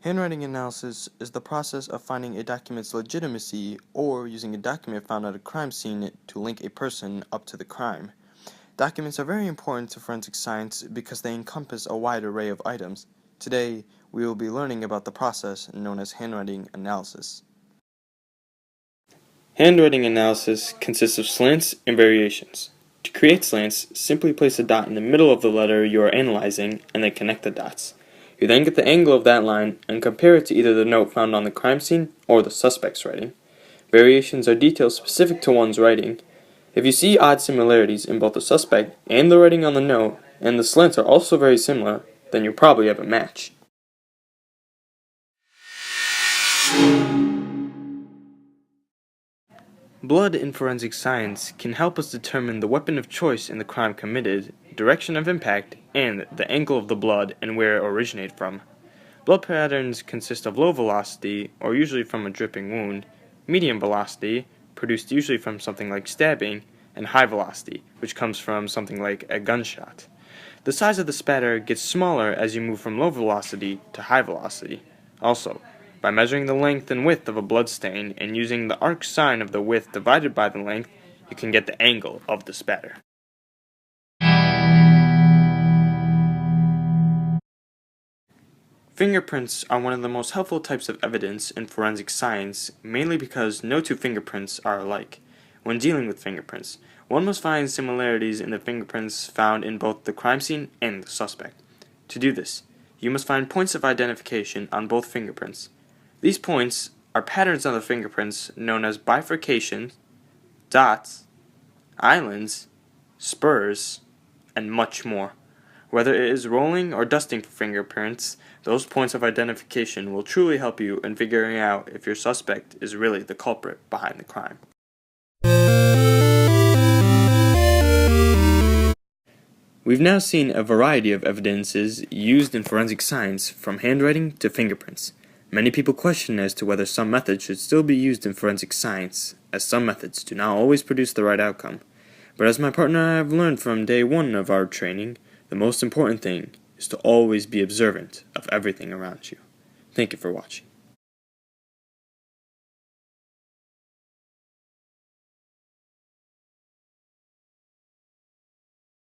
Handwriting analysis is the process of finding a document's legitimacy or using a document found at a crime scene to link a person up to the crime. Documents are very important to forensic science because they encompass a wide array of items. Today, we will be learning about the process known as handwriting analysis. Handwriting analysis consists of slants and variations. To create slants, simply place a dot in the middle of the letter you are analyzing and then connect the dots. You then get the angle of that line and compare it to either the note found on the crime scene or the suspect's writing. Variations are details specific to one's writing. If you see odd similarities in both the suspect and the writing on the note, and the slants are also very similar, then you probably have a match. Blood in forensic science can help us determine the weapon of choice in the crime committed, direction of impact, and the angle of the blood and where it originated from. Blood patterns consist of low velocity, or usually from a dripping wound, medium velocity, produced usually from something like stabbing, and high velocity, which comes from something like a gunshot. The size of the spatter gets smaller as you move from low velocity to high velocity. Also, by measuring the length and width of a blood stain and using the arc sine of the width divided by the length, you can get the angle of the spatter. Fingerprints are one of the most helpful types of evidence in forensic science, mainly because no two fingerprints are alike. When dealing with fingerprints, one must find similarities in the fingerprints found in both the crime scene and the suspect. To do this, you must find points of identification on both fingerprints. These points are patterns on the fingerprints known as bifurcations, dots, islands, spurs, and much more. Whether it is rolling or dusting for fingerprints, those points of identification will truly help you in figuring out if your suspect is really the culprit behind the crime. We've now seen a variety of evidences used in forensic science, from handwriting to fingerprints. Many people question as to whether some methods should still be used in forensic science, as some methods do not always produce the right outcome. But as my partner and I have learned from day one of our training, the most important thing is to always be observant of everything around you. Thank you for watching.